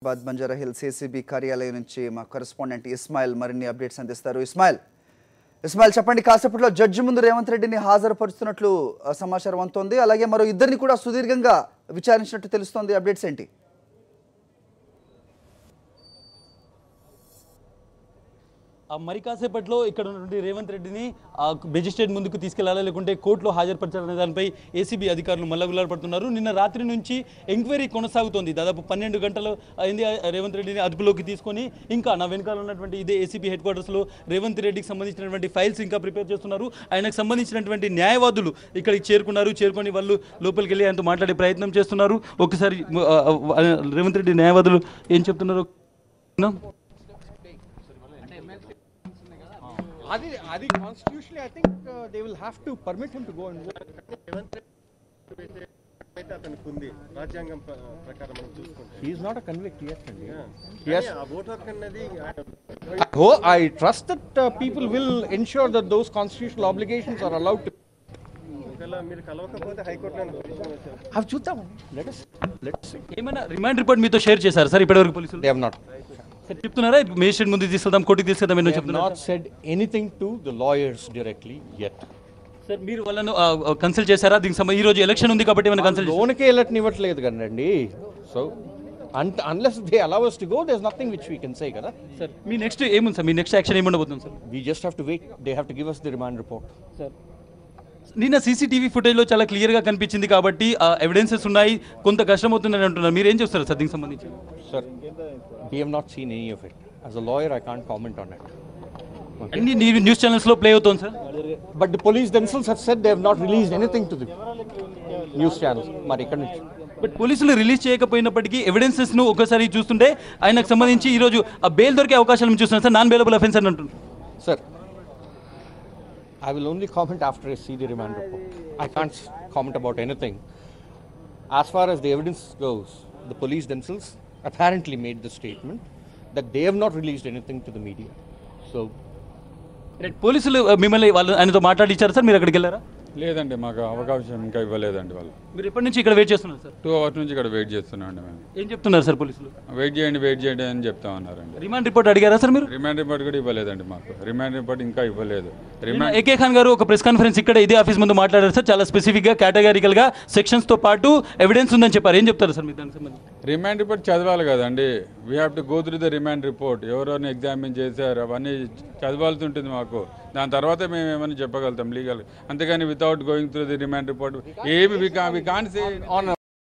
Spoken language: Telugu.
బంజారా హిల్స్ ఏసీబీ కార్యాలయం నుంచి మా కరెస్పాండెంట్ ఇస్మాయిల్ మరిన్ని అప్డేట్స్ అందిస్తారు. ఇస్మాయిల్ చెప్పండి, కాసేపట్లో జడ్జి ముందు రేవంత్ రెడ్డిని హాజరుపరుస్తున్నట్లు సమాచారం అందుతోంది. అలాగే మరో ఇద్దరిని కూడా సుదీర్ఘంగా విచారించినట్టు తెలుస్తోంది. అప్డేట్స్ ఏంటి? మరి కాసేపట్లో ఇక్కడ ఉన్నటువంటి రేవంత్ రెడ్డిని మెజిస్ట్రేట్ ముందుకు తీసుకెళ్లాలి, లేకుంటే కోర్టులో హాజరుపరచాలనే దానిపై ఏసీబీ అధికారులు మల్లగుల్లాలు పడుతున్నారు. నిన్న రాత్రి నుంచి ఎంక్వైరీ కొనసాగుతోంది. దాదాపు 12 గంటలు అయింది రేవంత్ రెడ్డిని అదుపులోకి తీసుకొని. ఇంకా నా వెనకాల ఉన్నటువంటి ఇదే ఏసీబీ హెడ్ క్వార్టర్స్లో రేవంత్ రెడ్డికి సంబంధించినటువంటి ఫైల్స్ ఇంకా ప్రిపేర్ చేస్తున్నారు. ఆయనకు సంబంధించినటువంటి న్యాయవాదులు ఇక్కడికి చేరుకొని వాళ్ళు లోపలికి వెళ్ళి ఆయనతో మాట్లాడే ప్రయత్నం చేస్తున్నారు. ఒకసారి రేవంత్ రెడ్డి న్యాయవాదులు ఏం చెప్తున్నారు? Adi constitutionally, I think they will have to permit him to go and vote. He is not a convict yet. Yes. Oh, I trust that people will ensure that those constitutional obligations are allowed to. Have చూద్దాం. Let's see. ఏమైనా రిమాండ్ రిపోర్ట్ మీతో షేర్ చేశారు సార్ ఇప్పటివరకు పోలీసులు? They have not. చెప్తున్నారా మేజిస్ట్రేట్ ముందు తీసుకెళ్దాం, కోర్టుకి తీసుకెళ్దాం? They have not said anything to the lawyers directly yet. Sir మీరు వాళ్ళను కన్సల్ట్ చేశారా? దీనికి సంబంధించి ఈ రోజు ఎలక్షన్ ఉంది కాబట్టి ఏమైనా కన్సల్ట్ లోన్కే వెళ్ళట్నివ్వట్లేదు కదండి. So unless they allow us to go, there's nothing which we can say కదా. సార్ మీ నెక్స్ట్ ఏముంది సార్? మీ నెక్స్ట్ యాక్షన్ ఏముండబోతుంది sir? We just have to wait. They have to give us the remand report. Sir నిన్న సీసీటీవీ ఫుటేజ్లో చాలా క్లియర్గా కనిపించింది కాబట్టి ఎవిడెన్సెస్ ఉన్నాయి, కొంత కష్టం అవుతుందని అంటున్నారు. మీరు ఏం చూస్తారు సార్ దీనికి సంబంధించి? Sir, we have not seen any of it. As a lawyer, I can't comment on it. అన్ని న్యూస్ ఛానల్స్లో ప్లే అవుతుంది sir. But the police themselves have said they have not released anything to the news channels. మరి ఇక్కడ నుంచి బట్ పోలీసులు రిలీజ్ చేయకపోయినప్పటికీ ఎవిడెన్సెస్ను ఒకసారి చూస్తుంటే ఆయనకు సంబంధించి ఈరోజు ఆ బెయిల్ దొరికే అవకాశాలను చూస్తున్నాం సార్. నాన్ బెయిలబుల్ అఫెన్స్ అని అంటున్నారు. Sir, I will only comment after I see the remand report. I can't comment about anything. As far as the evidence goes, the police themselves apparently made the statement that they have not released anything to the media. So, పోలీసులు మిమ్మల్ని ఆయనతో మాట్లాడించారు సార్? మీరు అక్కడికి వెళ్ళారా? లేదండి, మాకు అవకాశం ఇంకా ఇవ్వలేదండి. వాళ్ళు మీరు ఎప్పటి నుంచి ఇక్కడ వెయిట్ చేస్తున్నారు సార్? 2 hours నుంచి ఇక్కడ వెయిట్ చేస్తున్నాండి. మేము ఏం చెప్తున్నారు సార్ పోలీసులు? వెయిట్ చేయండి అని చెప్తా ఉన్నారండి. రిమాండ్ రిపోర్ట్ అడిగారా సార్ మీరు? రిమాండ్ రిపోర్ట్ కూడా ఇవ్వలేదండి. మాకు రిమాండ్ రిపోర్ట్ ఇంకా ఇవ్వలేదు. ఏకే ఖాన్ గారు ఒక ప్రెస్ కాన్ఫరెన్స్ ఇక్కడ ఇదే ఆఫీస్ ముందు మాట్లాడారు సార్. చాలా స్పెసిఫిక్గా కేటగారికల్గా సెక్షన్స్తో పాటు ఎవిడెన్స్ ఉందని చెప్పారు. ఏం చెప్తారు సార్ మీరు దానికి సంబంధించి? రిమాండ్ రిపోర్ట్ చదవాలి కదండి. We have to go through the remand report. ఎవరెవరిని ఎగ్జామిన్ చేశారు అవన్నీ చదవాల్సి ఉంటుంది మాకు. దాని తర్వాత మేము ఏమని చెప్పగలుగుతాం లీగల్. అంతేగాని without going through the remand report ఏమి వి కాంట్ సే.